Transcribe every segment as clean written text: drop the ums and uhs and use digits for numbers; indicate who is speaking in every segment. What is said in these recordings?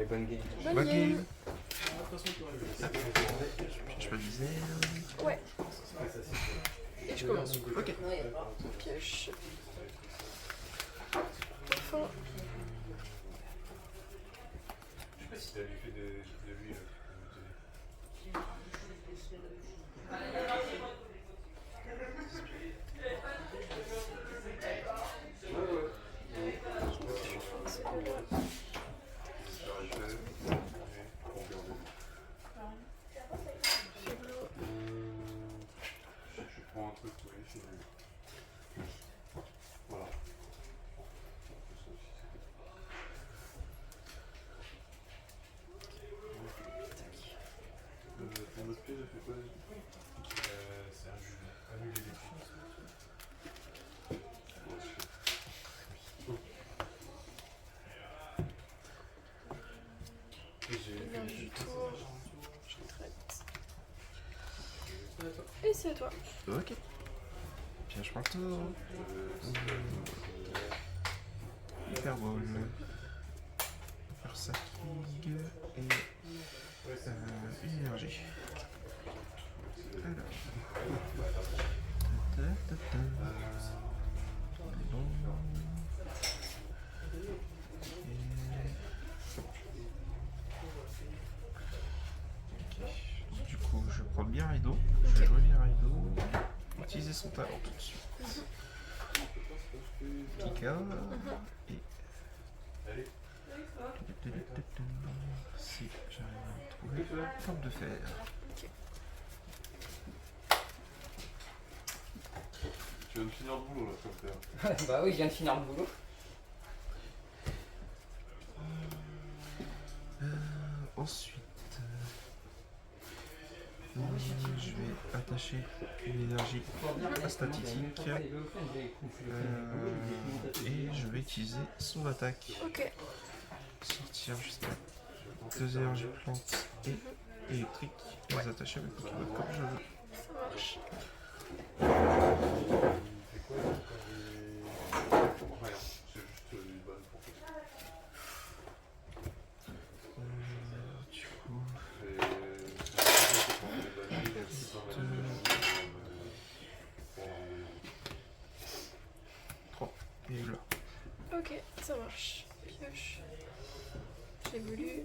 Speaker 1: bonne game.
Speaker 2: Bonne
Speaker 3: Ok.
Speaker 2: game.
Speaker 3: Je peux viser.
Speaker 2: Ouais. Et je commence.
Speaker 3: Ok.
Speaker 2: Pioche. Enfin.
Speaker 4: Je sais pas si t'avais fait de lui. Je prends un truc, oui, voilà. Ton autre piège, j'ai fait quoi déjà? C'est un jus, annuler les pièges.
Speaker 2: Énergie du tour. Je retraite. Et c'est à toi.
Speaker 3: Ok. Piège par tour. Hyperbole. Ursaking et une énergie. Alors. Bon. Ok. Du coup, je prends bien Rideau. Je vais jouer bien Rideau. Utiliser son talent tout de suite. Pika. Et. Si j'arrive à trouver forme de fer.
Speaker 4: Tu viens de finir le boulot là, comme ça.
Speaker 1: Bah oui, je viens de finir le boulot.
Speaker 3: Ensuite, je vais attacher une énergie statique et je vais utiliser son attaque.
Speaker 2: Ok.
Speaker 3: Sortir jusqu'à 2 énergies plantes et électriques et les attacher avec Pokémon comme je veux.
Speaker 2: Ça marche.
Speaker 4: Rien, c'est juste une bonne pour toi.
Speaker 3: Du coup, et là.
Speaker 2: Ok, ça marche. Pioche. J'évolue.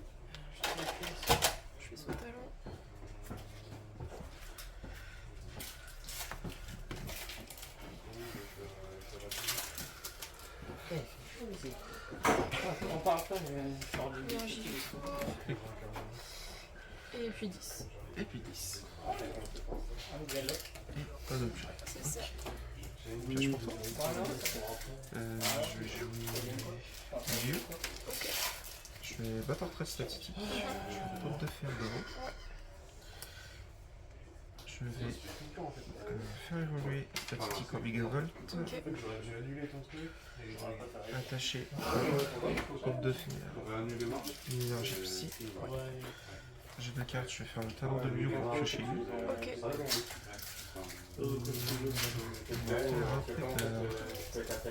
Speaker 2: Je fais son talent.
Speaker 1: On parle pas, je sors du
Speaker 2: Énergie du tour. Et puis 10.
Speaker 3: Et puis 10.
Speaker 1: un dialogue.
Speaker 3: Et pas d'objet.
Speaker 2: C'est ça.
Speaker 3: Piège pour toi. Je vais jouer vieux.
Speaker 2: Ok.
Speaker 3: Je vais battre en trait statistique. Je vais tente de faire devant. Je vais faire évoluer statistique en Megavolt.
Speaker 2: Ok.
Speaker 4: J'aurais dû annuler ton truc.
Speaker 3: Attacher compte de fer. Une énergie psy. J'ai 2 cartes, je vais faire le talent de Mew pour piocher lui.
Speaker 2: Ok.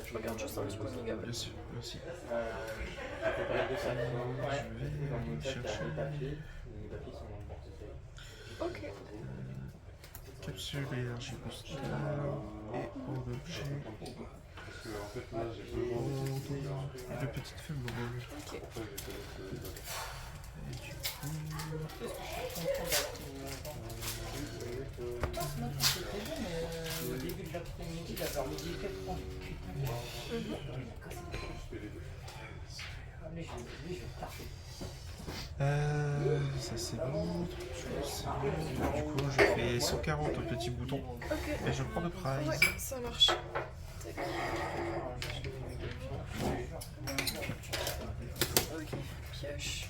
Speaker 2: Je regarde juste un petit peu Mega.
Speaker 3: Bien sûr, merci. Je vais aller chercher
Speaker 2: Ok.
Speaker 3: capsule énergie booster et en objet
Speaker 4: Parce que en fait là j'ai besoin
Speaker 3: de petites feuilles mobiles.
Speaker 2: Ok.
Speaker 3: Et du coup,
Speaker 1: Au début de l'après-midi, vers midi et quelques,
Speaker 3: ça c'est bon. Du coup, je fais 140 au petit bouton
Speaker 2: Ok.
Speaker 3: et je prends le prize.
Speaker 2: Ouais, ça marche. Tac. Ok. Pioche.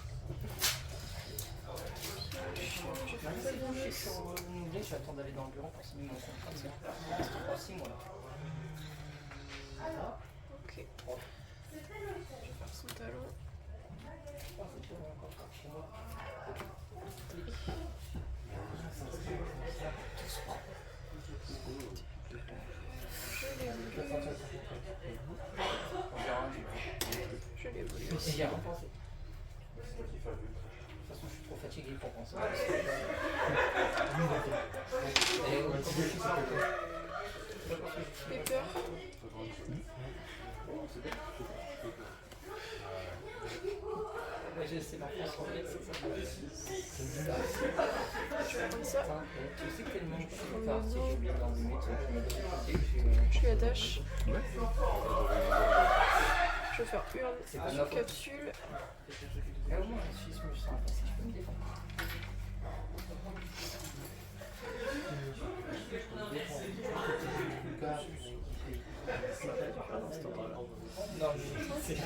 Speaker 2: Je vais faire
Speaker 1: je
Speaker 2: ça
Speaker 1: suis
Speaker 2: bien.
Speaker 1: sur l'onglet, j'attends d'aller dans le bureau pour signer mon contrat. C'est 3-6 mois là.
Speaker 2: Ok. Je vais faire son talon. Je l'évolue aussi.
Speaker 1: J'y ai repensé. toute façon, je suis trop fatigué pour penser. Et
Speaker 2: Pepper.
Speaker 1: j'ai essayé d'en faire sans être, c'est ça.
Speaker 2: Je vais prendre ça.
Speaker 1: Tu sais que tellement que je suis parti, j'ai oublié d'enlever tu m'as donné le côté,
Speaker 2: Je lui attache.
Speaker 3: Ouais.
Speaker 2: Je vais faire
Speaker 1: C'est pas
Speaker 2: une
Speaker 1: ma faute.
Speaker 2: capsule.
Speaker 1: Et au moins, je suis sympa si je peux me défendre. Non, mais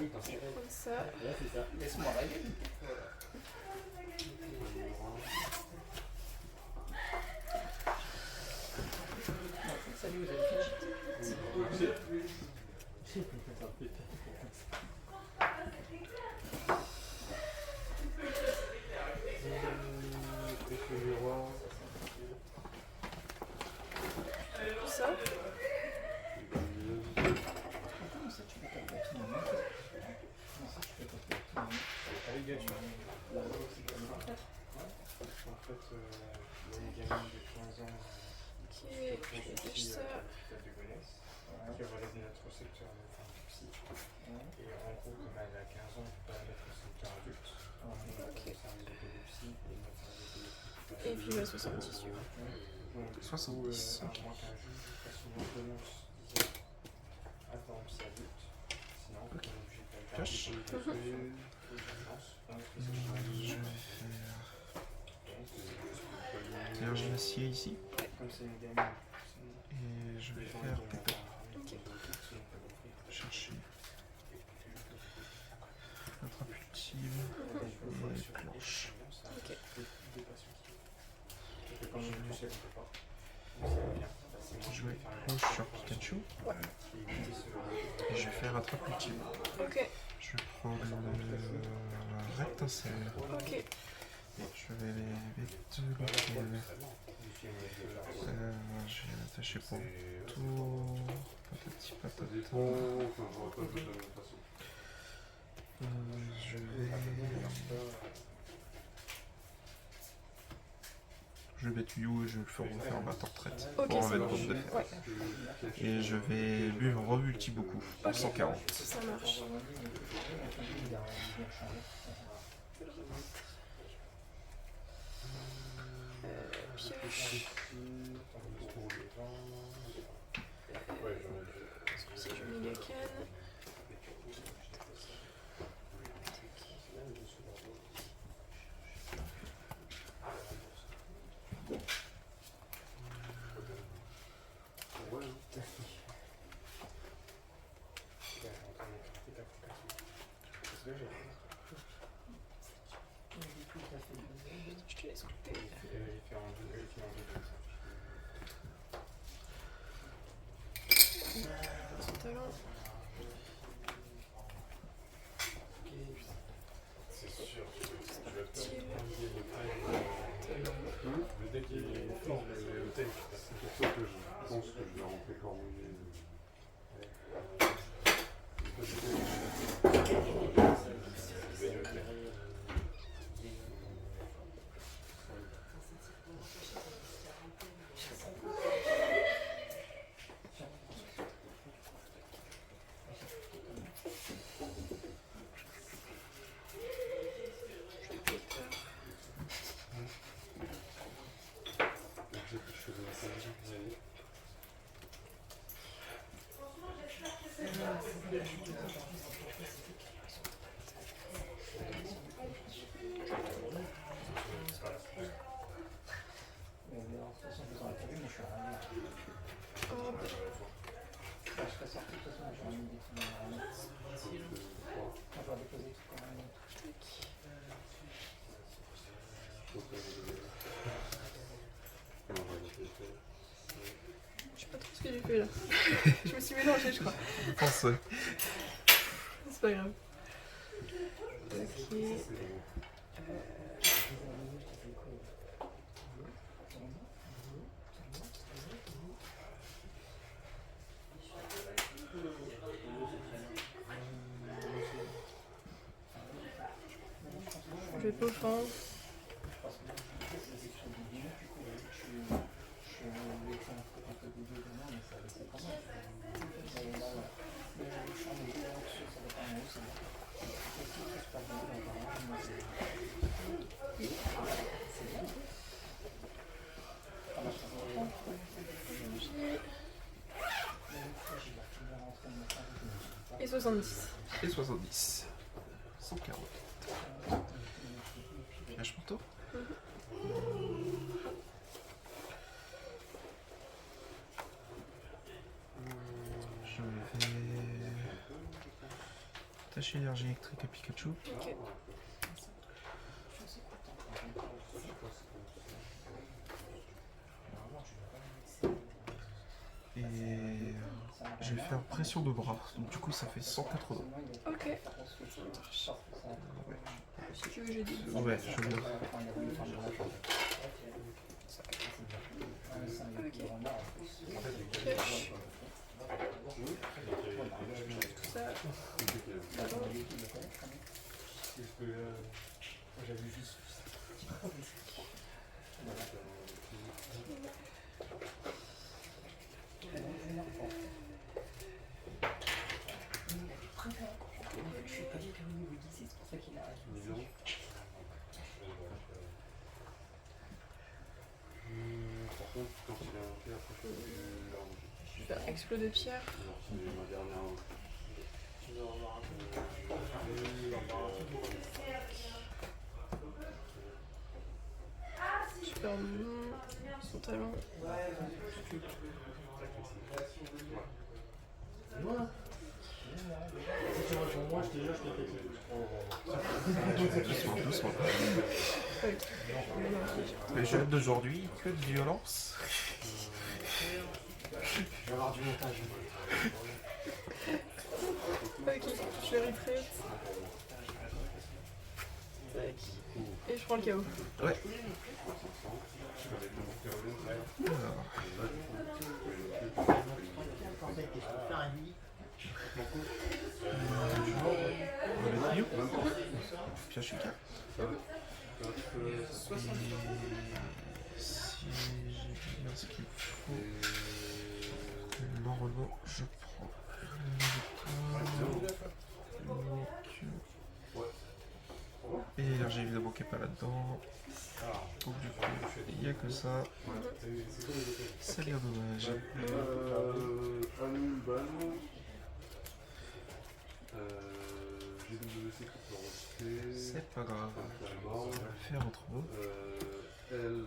Speaker 2: Comme ça.
Speaker 1: laisse-moi rêver. Salut, vous avez fini.
Speaker 2: Ça.
Speaker 1: Comment ça, tu peux pas faire tout le monde? Comment ça, tu peux pas faire tout le monde?
Speaker 4: Allez, gars, tu vois. En fait, il y a une gamine de 15 ans
Speaker 2: Ok, je attache ça.
Speaker 4: de Gonesse qui est relève de notre secteur de psy. Et en gros, comme elle a 15 ans, on peut pas la mettre au secteur adulte.
Speaker 2: Ok.
Speaker 4: C'est un réseau de psy et notre réseau de
Speaker 2: Et puis je vais à 70.
Speaker 4: Donc,
Speaker 3: 70,
Speaker 4: à moins qu'un juge fasse une ordonnance disant attends, psy adulte. Sinon, on est obligé de faire
Speaker 3: Cache. Je vais faire vierge d'acier ici.
Speaker 4: Comme c'est une gamine.
Speaker 3: Et je vais faire pépé.
Speaker 2: Ok.
Speaker 3: Chercher attrape ultime et planche.
Speaker 2: Ok.
Speaker 3: Je vais cloche sur Pikachu. Et je vais faire attrape ultime.
Speaker 2: Ok.
Speaker 3: Je vais prendre le rectincelle.
Speaker 2: Ok.
Speaker 3: Et je vais les vite lequel. Je vais l'attacher pour tout. Patati patata. Je vais mettre You et je vais le faire refaire en battant retraite.
Speaker 2: Ok,
Speaker 3: Pour
Speaker 2: ça
Speaker 3: enlever le
Speaker 2: marche.
Speaker 3: compte de fer.
Speaker 2: Ouais,
Speaker 3: Et je vais lui remulti beaucoup. Pour 140.
Speaker 2: ça marche. Pioche. Si je mets Gaken. Je te laisse couper. Son talent.
Speaker 4: C'est sûr, tu vas te
Speaker 2: Style.
Speaker 4: le deck est fort, mais le deck,
Speaker 5: C'est pour ça que je pense que je vais rentrer Cormier.
Speaker 2: Je sais pas trop ce que j'ai fait là. Je me suis mélangée, je crois.
Speaker 3: Je pense, ouais.
Speaker 2: C'est pas grave. Ok. fais Paufin.
Speaker 1: Parce que c'est sur du billet, du coup, je vais faire un peu de vidéo demain, mais ça c'est pas mal. Mais là, voilà. Mais le champ de vidéo là-dessus, ça va pas mal, ça va. Et si tout se passe bien, on va voir, moi, c'est bien. Ça marche pas bien.
Speaker 2: Et 70.
Speaker 3: Et 70. 140. Flash mon tour. Je vais attacher énergie électrique à Pikachu.
Speaker 2: Ok.
Speaker 3: Et je vais faire pression de bras. Donc du coup ça fait 180.
Speaker 2: Ok. Si tu veux, j'ai dit.
Speaker 3: Ouais, je veux bien.
Speaker 2: Ok. Pioche. Tout ça. Là-bas.
Speaker 4: J'avais juste.
Speaker 1: Je suis pas du tout au niveau d'ici, c'est pour ça qu'il a.
Speaker 5: Par contre, quand il est invoqué, après je peux l'arranger.
Speaker 2: Je vais faire explos de pierre.
Speaker 5: Alors, c'est ma dernière.
Speaker 4: Tu veux revoir un peu.
Speaker 2: Super bon. Son talent.
Speaker 3: Doucement, doucement.
Speaker 2: Ok.
Speaker 3: Les jeunes d'aujourd'hui, que de violence.
Speaker 4: Je vais avoir du montage.
Speaker 2: Ok, je vais retreat. Tac. Et je prends le KO.
Speaker 3: Ouais. On va mettre Mew. Pioche une carte. Si j'ai bien ce qu'il faut. Normalement, je prends et l'énergie évidemment qui est pas là-dedans. Donc du coup, il n'y a que ça. C'est bien dommage.
Speaker 5: Annule ban. GWC qui peut rester.
Speaker 3: C'est pas grave. On va le faire entre eux.
Speaker 5: Elle,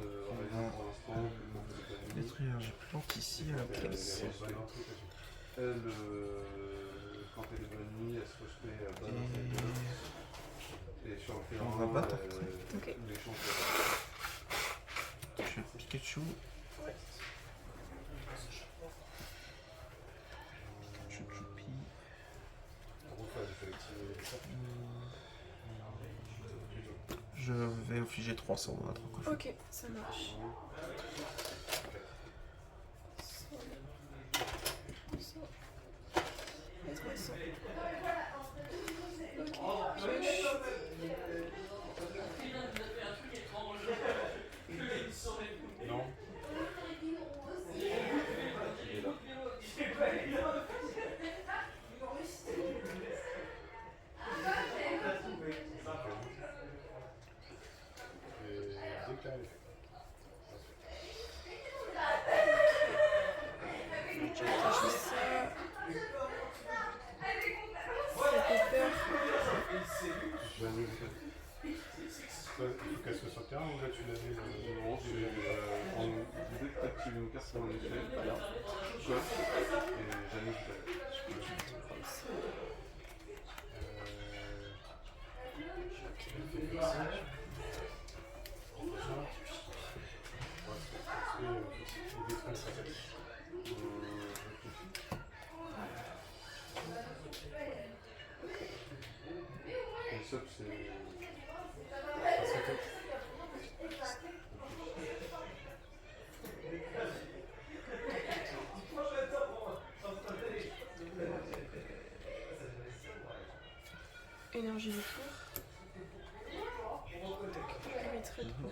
Speaker 5: rien pour l'instant.
Speaker 3: Détruire, j'ai plante ici à la place.
Speaker 5: Elle, quand elle est bannie, elle se respect à ban. Et sur le terrain,
Speaker 3: On va battre après.
Speaker 2: Ok.
Speaker 5: les chances
Speaker 3: Je fais Pikachu. Chouchoupi. Je vais afficher 300 à 3 coffres.
Speaker 2: Ok, ça marche. 100. Et 300. Ok, pioche.
Speaker 4: Non.
Speaker 5: J'annule.
Speaker 4: Il faut qu'elle soit sur le terrain ou là tu l'as vu
Speaker 5: Non, dès que tu actives une carte pour l'effet, coche et j'annule. Le sub c'est.
Speaker 2: Énergie du tour. très trop.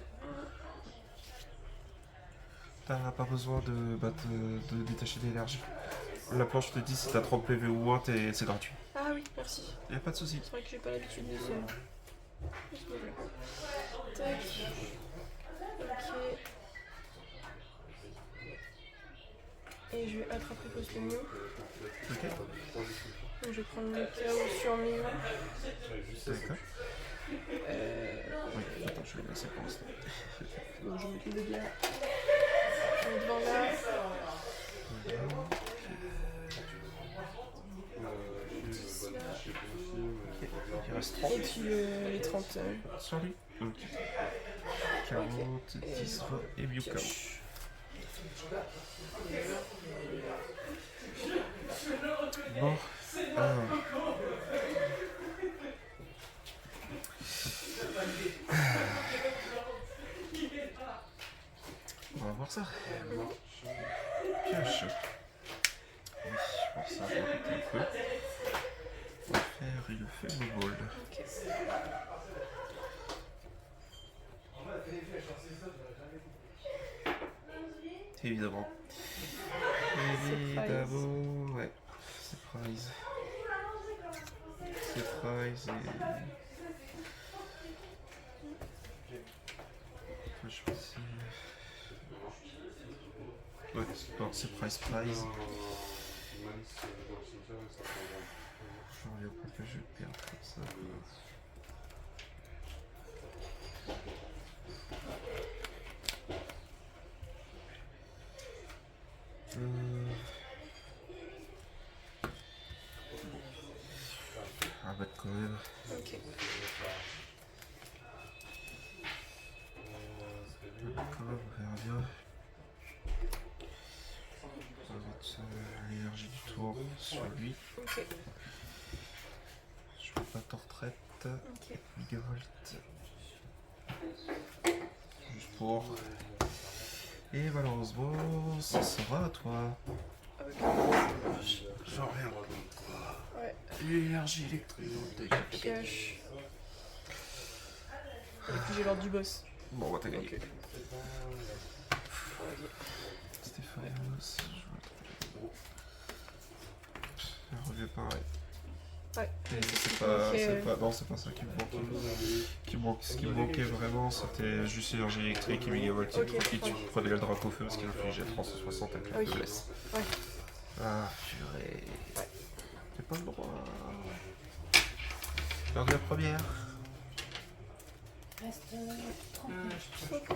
Speaker 3: T'as pas besoin de détacher d'énergie. La planche te dit si t'as 30 PV ou moins, c'est gratuit.
Speaker 2: Ah oui, merci.
Speaker 3: Y'a pas de soucis.
Speaker 2: C'est vrai que j'ai pas l'habitude de ce move-là. Tac. Ok. Et je vais attraper Postemium.
Speaker 3: Ok.
Speaker 2: Donc je vais prendre le chaos sur Mio.
Speaker 3: D'accord. Oui, attends, je vais le laisser pour l'instant.
Speaker 2: Donc je vais mettre le dégât. Je vais devant là.
Speaker 3: Il reste 30.
Speaker 2: Et puis les 30.
Speaker 3: Sur lui. Ok. 40, 10, 20 et Miuka. Bon. Alors. On va voir ça. Pioche. Oui, pour ça, on va péter un peu. On va faire une faible ball.
Speaker 2: Ok.
Speaker 3: Évidemment. Évidemment, ouais. Surprise. Surprise et... Je pense que ouais, non, surprise prize. Je reviens pas que je vais perdre comme ça. Ah bah quand même.
Speaker 2: Ok.
Speaker 3: D'accord, on verra bien. On va mettre l'énergie du tour sur lui.
Speaker 2: Ok.
Speaker 3: Je fais pas de retraite.
Speaker 2: Ok.
Speaker 3: Megavolt. Juste pour. Et malheureusement, ça sera à toi.
Speaker 2: Ok.
Speaker 3: Genre rien.
Speaker 2: Ouais.
Speaker 3: L'énergie électrique.
Speaker 2: Pioche. Et puis j'ai l'ordre du boss.
Speaker 3: Bon, bah t'as gagné.
Speaker 2: Ok.
Speaker 3: Stéphanios, je reviens pareil.
Speaker 2: Ouais.
Speaker 3: Et non, c'est pas ça qui me manquait. Ce qui me manquait vraiment, c'était juste l'énergie électrique et Megavolt.
Speaker 2: Ok,
Speaker 3: Et tu
Speaker 2: ouais.
Speaker 3: prenais le drapeau feu parce qu'il infligeait 360 avec
Speaker 2: Ah
Speaker 3: la
Speaker 2: oui.
Speaker 3: faiblesse.
Speaker 2: Ouais.
Speaker 3: Ah, purée.
Speaker 2: Ouais.
Speaker 3: J'ai pas le droit. Lors de la première.
Speaker 1: Reste 30 minutes.
Speaker 2: Ok.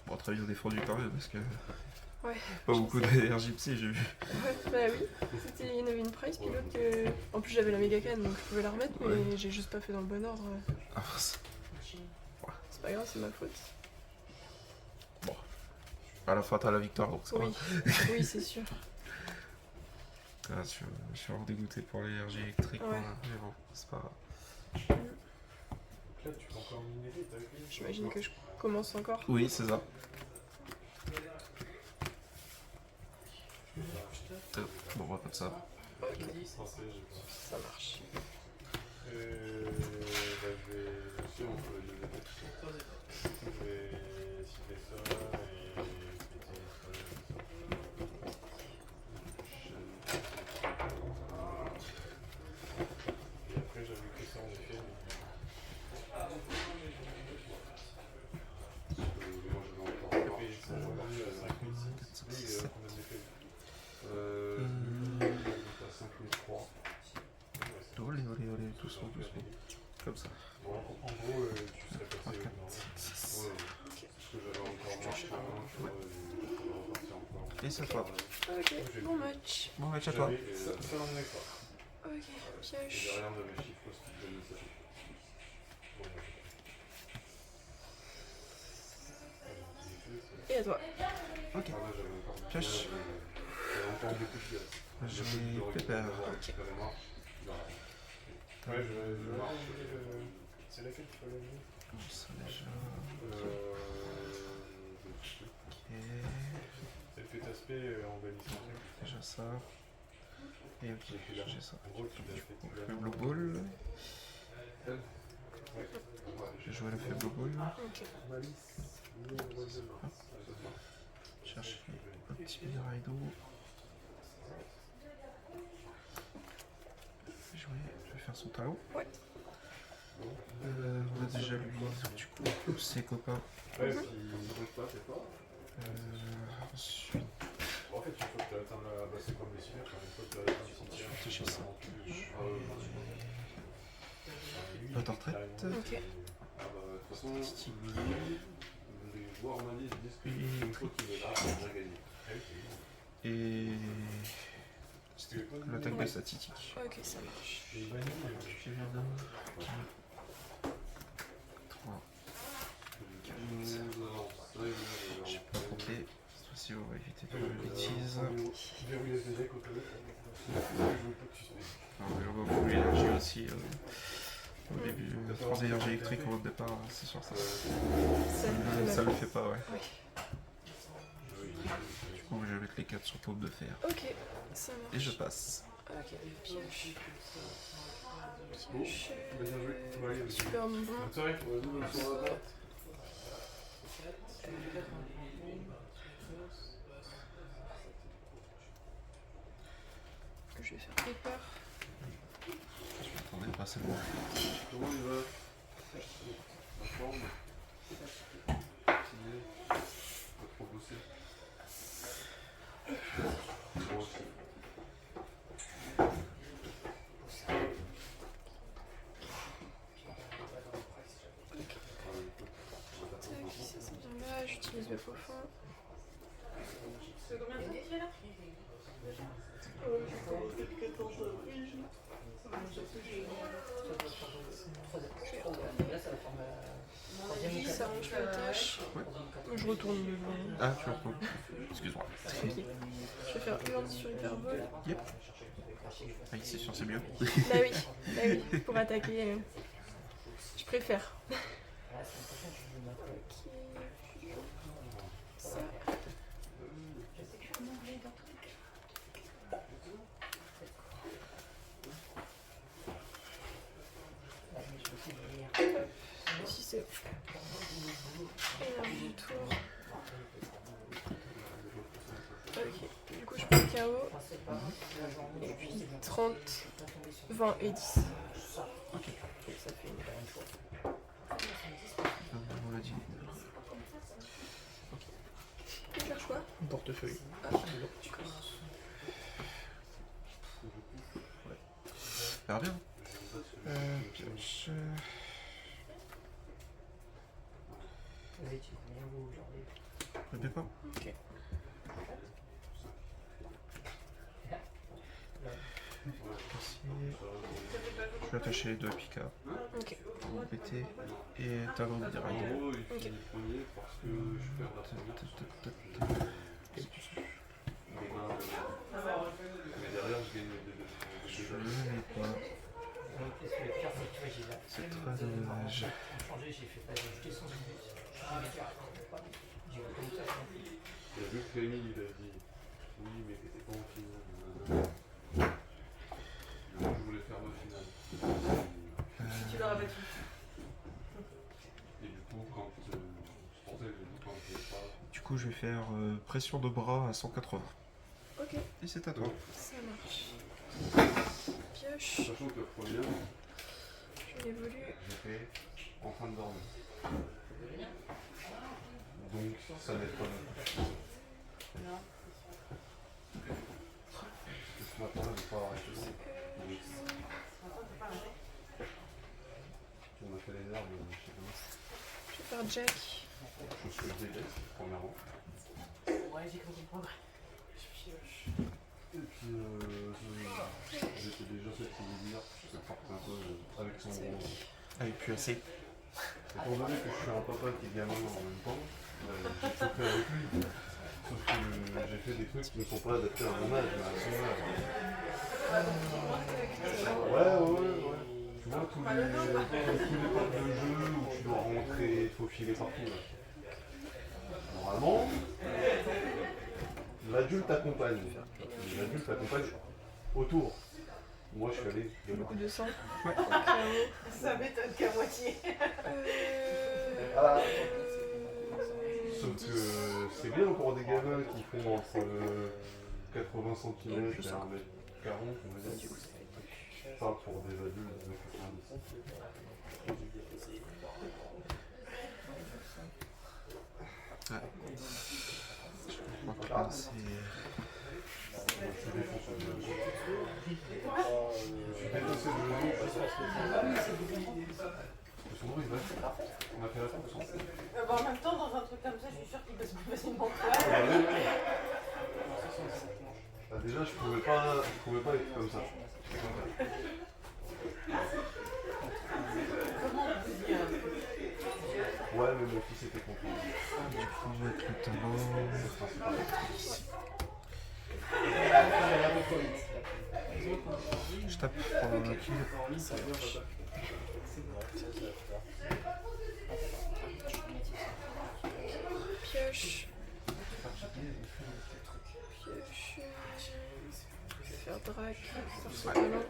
Speaker 3: Bon, très bien défendu quand même parce que
Speaker 2: Ouais.
Speaker 3: pas beaucoup d'énergie psy, j'ai vu.
Speaker 2: Ouais, bah oui. Il y en avait une prize, puis l'autre que... En plus j'avais la méga canne, donc je pouvais la remettre, mais
Speaker 3: Ouais.
Speaker 2: j'ai juste pas fait dans le bon ordre.
Speaker 3: Ah, mince.
Speaker 2: C'est pas grave, c'est ma faute.
Speaker 3: Bon. À la fin, t'as la victoire donc ça va.
Speaker 2: Oui, oui, c'est sûr.
Speaker 3: Ah, je suis vraiment dégoûté pour l'énergie électrique.
Speaker 2: Ouais.
Speaker 3: Voilà. Mais bon, c'est pas grave.
Speaker 4: Là, tu peux encore minérer, t'as vu?
Speaker 2: J'imagine que je commence encore.
Speaker 3: Oui, c'est ça. Bon, on va comme ça.
Speaker 2: Ok,
Speaker 4: Français, je pense.
Speaker 2: ça marche.
Speaker 4: Bah, je vais. Si on peut le détecter. Je vais citer ça et péter et après, j'avais que ça en effet. Mais... ils sont revenus à 5006. Lui, il a combien d'effets?
Speaker 5: À 5003.
Speaker 3: Olé, olé, olé, doucement, doucement. Comme ça.
Speaker 4: Bon, en gros, tu serais
Speaker 3: 3,
Speaker 4: passé
Speaker 3: 4,
Speaker 4: au
Speaker 3: 5, 6.
Speaker 4: Ouais, parce que j'avais encore marché un, repartir encore.
Speaker 3: Et c'est à toi.
Speaker 2: Ok, bon match.
Speaker 3: Bon match à toi.
Speaker 4: Ça l'emmenait pas.
Speaker 2: Ok,
Speaker 4: Et
Speaker 2: pioche.
Speaker 4: derrière, on avait chiffre ce qui donnait ça. Bon,
Speaker 2: Et à toi.
Speaker 3: Ok. Pioche.
Speaker 4: J'avais encore beaucoup de gaz.
Speaker 3: Je vais pépère.
Speaker 2: Ok.
Speaker 4: Ouais, je vais marcher. C'est laquelle qu'il faut gagner?
Speaker 3: Comment ça déjà? Ok.
Speaker 4: Elle fait aspect en bannissement.
Speaker 3: Déjà ça. Et ok, j'ai ça.
Speaker 4: En gros, tu l'as fait.
Speaker 3: Donc, faible ball. J'ai joué le faible ball.
Speaker 2: Ok.
Speaker 3: Chercher un petit Miraido. Je vais faire son talon.
Speaker 2: Ouais.
Speaker 3: On a déjà lui, du coup, ses copains.
Speaker 4: Ouais, puis il ne bouge pas, c'est pas.
Speaker 3: Ensuite,
Speaker 4: En fait, une fois que tu as atteint la. Bah, c'est comme les cimetières, une fois que tu as atteint le cimetière,
Speaker 3: j'ai ça.
Speaker 4: lui,
Speaker 3: Note en retraite.
Speaker 2: Ok.
Speaker 5: Ah bah, de toute façon, les joueurs maliens disent que une fois qu'il est là, on a déjà gagné.
Speaker 3: Et l'attaque des statistiques.
Speaker 2: Ok, ça marche.
Speaker 4: Et il bannit,
Speaker 3: 3.
Speaker 5: J'ai
Speaker 3: J'ai pas compté. Cette fois-ci, on va éviter de faire une bêtise.
Speaker 4: verrouiller les decks au téléphone. Je veux pas que tu sais.
Speaker 3: On va beaucoup l'énergie aussi. Au début, 3 énergies électriques au départ, c'est sûr, ça le fait pas, ouais.
Speaker 2: Oui.
Speaker 3: Du coup, je vais mettre les 4 sur paume de fer.
Speaker 2: Ok, ça marche.
Speaker 3: Et je passe.
Speaker 2: Ok, pioche.
Speaker 4: Bon,
Speaker 2: Pioche.
Speaker 4: bien joué. Bon, allez, vas-y.
Speaker 2: Super bon.
Speaker 4: Bonne soirée. Bonne soirée.
Speaker 2: Je vais faire paper.
Speaker 3: Je m'attendais pas, c'est bon.
Speaker 5: Comment il va? La forme? Fatigué? Pas trop bossé? Moi aussi.
Speaker 2: Tac, ça c'est bien là. J'utilise le faux fond. Ça range les tâches. Je retourne devant.
Speaker 3: Ah, tu reprends. Excuse-moi.
Speaker 2: Ok. Je vais faire une sur Hyperball.
Speaker 3: Yep. Ah, c'est sûr, c'est mieux.
Speaker 2: Bah oui, pour attaquer. Je préfère. Ok. Ça. Si c'est énergie du tour. Ok, du coup je prends le KO. Et puis 30, 20 et 10.
Speaker 3: Ok.
Speaker 2: Et ça fait une.
Speaker 3: On l'a dit.
Speaker 2: Tu cherches quoi?
Speaker 3: Un portefeuille.
Speaker 2: Ah, tu commences.
Speaker 3: Ça va bien. Pioche. Le pépin.
Speaker 2: Ok.
Speaker 3: Ici. Je vais attacher les deux à Pika.
Speaker 2: Ok.
Speaker 3: Pour péter. Et talon de
Speaker 5: En
Speaker 3: direct.
Speaker 5: gros, il finit premier parce que je perds la première. Mais derrière, je gagne les deux.
Speaker 3: Je ne l'ai pas. C'est très dommage.
Speaker 5: Il y a vu que Rémi, il a dit oui, mais t'étais pas en finale. Je voulais faire ma finale.
Speaker 2: Tu l'auras battu.
Speaker 5: Et du coup, quand je pensais que quand je l'ai pas.
Speaker 3: Du coup, je vais faire pression de bras à 180.
Speaker 2: Ok,
Speaker 3: Et c'est à toi.
Speaker 2: ça marche. Pioche.
Speaker 5: Sachant que la première,
Speaker 2: Je l'évolue.
Speaker 5: j'ai fait en train de dormir. Donc, ça n'aide pas non plus. Ce matin, je n'ai pas arrêté. On a fait les nerfs, je sais pas.
Speaker 2: Je vais faire Jack.
Speaker 5: Chose que je déteste, premièrement.
Speaker 1: Ouais, j'ai cru comprendre.
Speaker 5: Et puis, j'étais déjà cette séminaire, je partais un peu avec son gros.
Speaker 3: Avec plus assez.
Speaker 5: Étant donné que je suis un papa qui est gamin en même temps, j'ai chopé avec lui. Sauf que j'ai fait des trucs qui ne sont pas adaptés à mon âge, mais à son âge. Ouais. Tu vois, tous les portes de jeu où tu dois rentrer, il faut filer partout. Là. Normalement, l'adulte t'accompagne. L'adulte t'accompagne autour. Moi, je suis allé de
Speaker 2: Beaucoup de sang.
Speaker 3: Ouais.
Speaker 6: Ça m'étonne qu'à moitié.
Speaker 5: Sauf que c'est bien pour des gamins qui font entre 80 cm et 1m40, on va dire. Pas pour des adultes de 90.
Speaker 3: Ouais. Je crois que là, c'est...
Speaker 5: Je suis défoncé de jeu. Je suis défoncé de jeu parce que son nom il va. On a fait la fin de son.
Speaker 6: En même temps, dans un truc comme ça, je suis sûre qu'il passe plus facilement que toi.
Speaker 5: Ah, déjà, je pouvais pas être comme ça.
Speaker 6: Comment on peut dire?
Speaker 5: Ouais, mais mon fils était content.
Speaker 3: Du coup, on va mettre le talon. Je tape pour le kill.
Speaker 2: Pioche. Pioche. Je vais faire drac sur ce talon.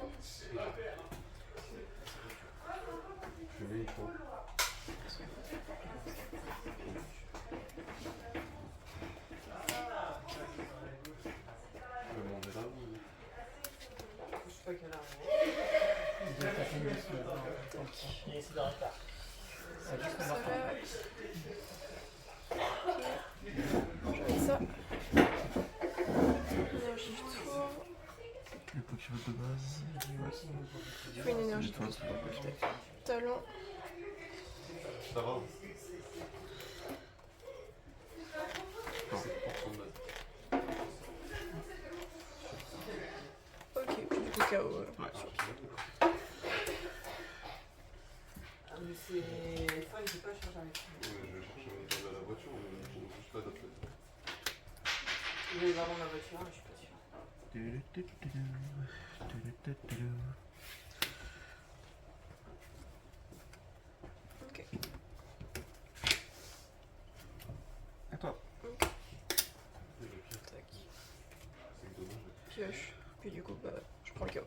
Speaker 5: Je mets, il faut. Le monde est là ou...
Speaker 6: Je sais pas quelle heure.
Speaker 1: Il doit être à peine 2 semaines. Donc, il essaie de retard. Ça juste
Speaker 2: Ça
Speaker 1: remarqué.
Speaker 2: va. Je mets ça. Énergie du tour.
Speaker 3: Le Pokémon de base.
Speaker 2: Il faut une énergie de tour. Talon.
Speaker 5: Ça va.
Speaker 2: Ok, puis du coup KO.
Speaker 6: Ah, mais c'est. Fois, il ne peut pas changer avec ça.
Speaker 5: Je vais chercher mon câble à la voiture, mais je ne juste pas d'après.
Speaker 6: Il va y avoir ma voiture, mais je suis pas sûre.
Speaker 2: Ok.
Speaker 3: À toi.
Speaker 2: Tac. Pioche. Puis du coup, bah, je prends le KO.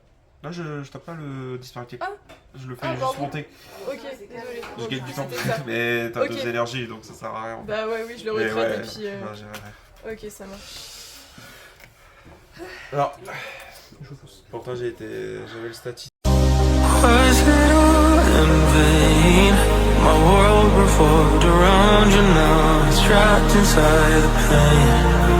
Speaker 3: Là, je tape pas le disparité.
Speaker 2: Ah.
Speaker 3: Je le fais
Speaker 2: Ah,
Speaker 3: juste
Speaker 2: pardon.
Speaker 3: monter.
Speaker 2: Ok, désolé.
Speaker 3: Je gagne du temps.
Speaker 2: C'était ça.
Speaker 3: Mais t'as
Speaker 2: Ok.
Speaker 3: 2 énergies, donc ça sert à rien.
Speaker 2: Bah ouais, oui, je le
Speaker 3: Mais
Speaker 2: retraite
Speaker 3: ouais,
Speaker 2: et puis...
Speaker 3: bah, j'irai.
Speaker 2: Ok, ça marche.
Speaker 3: Alors, pourtant j'avais le statut.
Speaker 7: Was it all in vain? My world revolved around you now. It's trapped inside the pain.